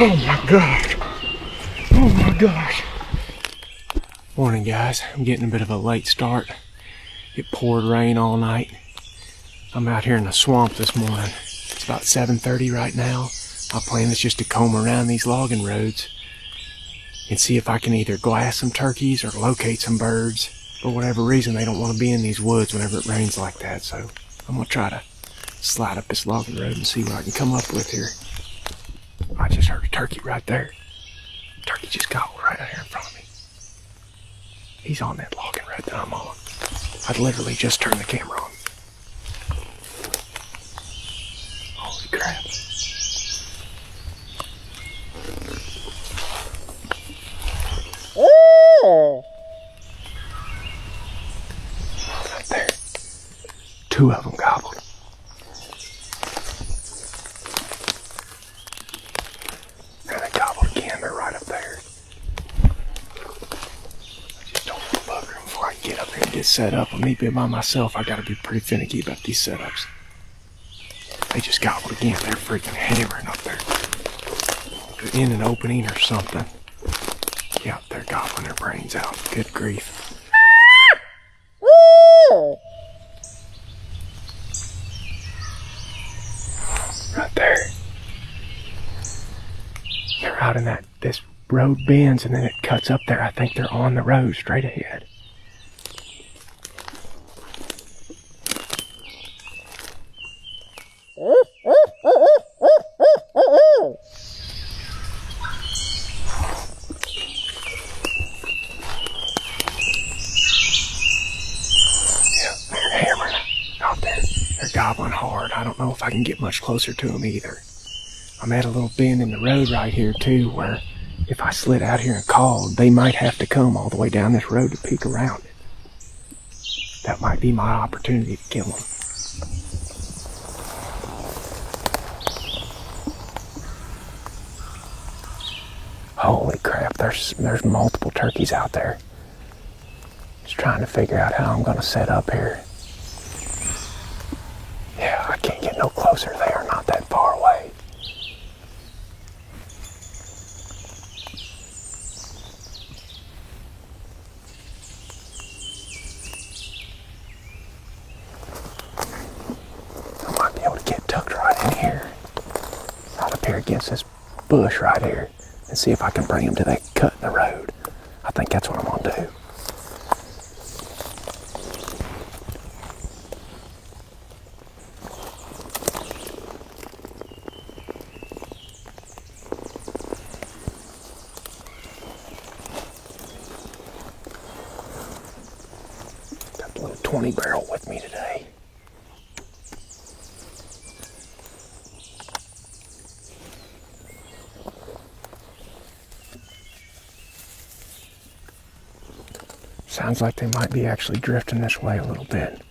Oh my gosh. Oh my gosh. Morning guys, I'm getting a bit of a late start. It poured rain all night. I'm out here in the swamp this morning. It's about 7:30 right now. My plan is just to comb around these logging roads and see if I can either glass some turkeys or locate some birds. For whatever reason, they don't want to be in these woods whenever it rains like that, so I'm going to try to slide up this logging road and see what I can come up with here. I just heard a turkey right there. Turkey just gobbled right out here in front of me. He's on that logging road that I'm on. I'd literally just turned the camera on. Holy crap. Oh! Right there. 2 of them gobbled. And they gobbled again. They're right up there. I just don't want to bugger them before I get up here and get set up. With me being by myself, I gotta be pretty finicky about these setups. They just gobbled again. They're freaking hammering up there. They're in an opening or something. Yeah, they're gobbling their brains out. Good grief. Right there. They're out in this road bends and then it cuts up there. I think they're on the road straight ahead. Gobbling hard. I don't know if I can get much closer to them either. I'm at a little bend in the road right here too where if I slid out here and called, they might have to come all the way down this road to peek around it. That might be my opportunity to kill them. Holy crap, there's multiple turkeys out there. Just trying to figure out how I'm going to set up here. Yeah, I can't get no closer. They are not that far away. I might be able to get tucked right in here. Right up here against this bush right here. And see if I can bring them to that cut in the road. I think that's what I'm going to do. Got a little 20 barrel with me today. Sounds like they might be actually drifting this way a little bit.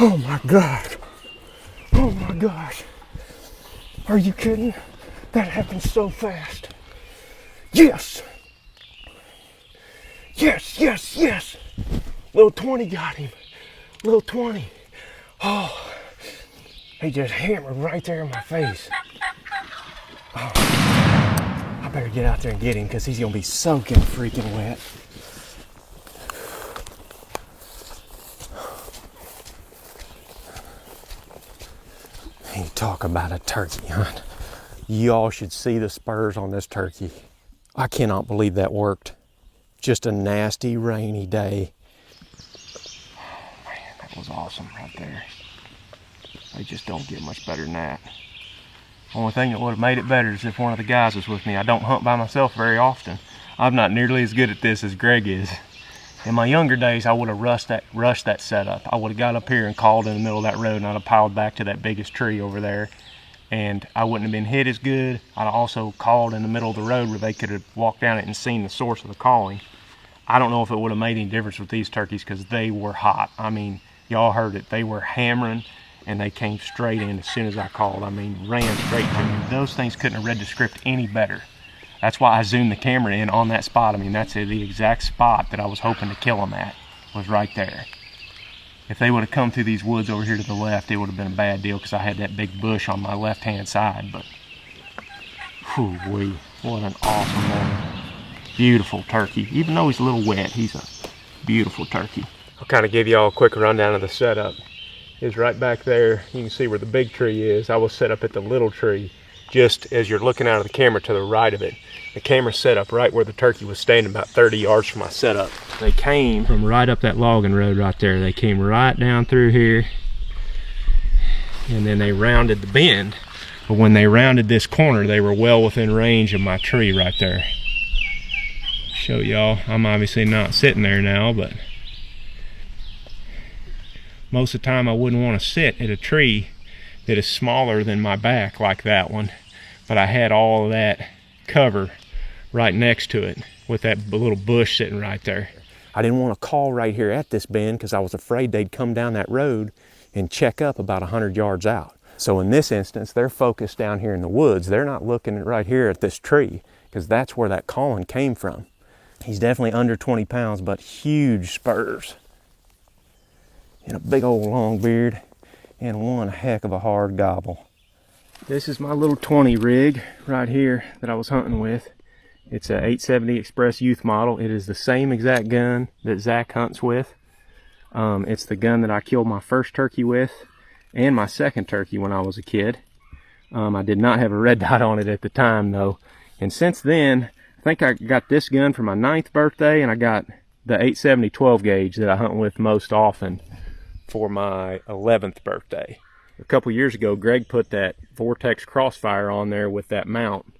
Oh my God. Oh my gosh. Are you kidding? That happened so fast. Yes. Yes, yes, yes. Little 20 got him. Little 20. Oh, he just hammered right there in my face. Oh, I better get out there and get him because he's going to be soaking freaking wet. You talk about a turkey hunt. Y'all should see the spurs on this turkey. I cannot believe that worked. Just a nasty, rainy day. Oh man, that was awesome right there. They just don't get much better than that. Only thing that would have made it better is if one of the guys was with me. I don't hunt by myself very often. I'm not nearly as good at this as Greg is. In my younger days, I would have rushed that setup. I would have got up here and called in the middle of that road, and I'd have piled back to that biggest tree over there. And I wouldn't have been hit as good. I'd also called in the middle of the road where they could have walked down it and seen the source of the calling. I don't know if it would have made any difference with these turkeys because they were hot. I mean, y'all heard it. They were hammering, and they came straight in as soon as I called. I mean, ran straight to me. Those things couldn't have read the script any better. That's why I zoomed the camera in on that spot. I mean, that's the exact spot that I was hoping to kill them at, was right there. If they would have come through these woods over here to the left, it would have been a bad deal because I had that big bush on my left-hand side. But, whew-wee, what an awesome morning. Beautiful turkey. Even though he's a little wet, he's a beautiful turkey. I'll kind of give y'all a quick rundown of the setup. It's right back there. You can see where the big tree is. I was set up at the little tree, just as you're looking out of the camera to the right of it. The camera's set up right where the turkey was standing, about 30 yards from my setup. They came from right up that logging road right there. They came right down through here, and then they rounded the bend. But when they rounded this corner, they were well within range of my tree right there. Show y'all, I'm obviously not sitting there now, but most of the time I wouldn't want to sit at a tree that is smaller than my back like that one, but I had all of that cover right next to it with that little bush sitting right there. I didn't want to call right here at this bend because I was afraid they'd come down that road and check up about 100 yards out. So in this instance, they're focused down here in the woods. They're not looking right here at this tree because that's where that calling came from. He's definitely under 20 pounds, but huge spurs and a big old long beard and one heck of a hard gobble. This is my little 20 rig right here that I was hunting with. It's a 870 Express Youth model. It is the same exact gun that Zach hunts with. It's the gun that I killed my first turkey with and my second turkey when I was a kid. I did not have a red dot on it at the time though. And since then, I think I got this gun for my 9th birthday, and I got the 870 12 gauge that I hunt with most often for my 11th birthday. A couple years ago, Greg put that Vortex Crossfire on there with that mount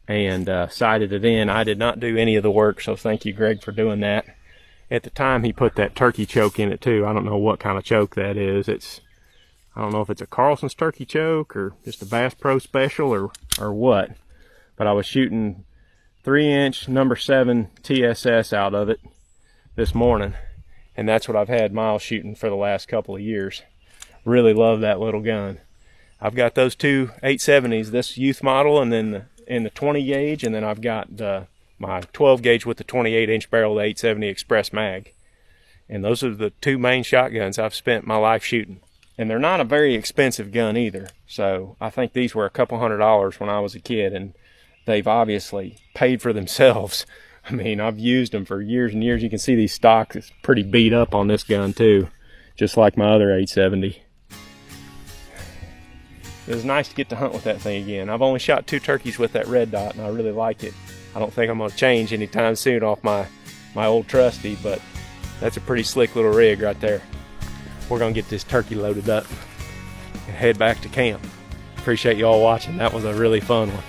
and sighted it in. I did not do any of the work, so thank you, Greg, for doing that. At the time, he put that turkey choke in it too. I don't know what kind of choke that is. I don't know if it's a Carlson's turkey choke or just a Bass Pro Special or what. But I was shooting 3-inch number 7 TSS out of it this morning, and that's what I've had Miles shooting for the last couple of years. Really love that little gun. I've got those two 870s, this youth model and then in the 20 gauge, and then I've got my 12 gauge with the 28-inch barrel, the 870 Express mag. And those are the two main shotguns I've spent my life shooting. And they're not a very expensive gun either. So I think these were a couple $100s when I was a kid, and they've obviously paid for themselves. I mean, I've used them for years and years. You can see these stocks, it's pretty beat up on this gun too, just like my other 870. It was nice to get to hunt with that thing again. I've only shot 2 turkeys with that red dot, and I really like it. I don't think I'm going to change anytime soon off my old trusty, but that's a pretty slick little rig right there. We're going to get this turkey loaded up and head back to camp. Appreciate y'all watching. That was a really fun one.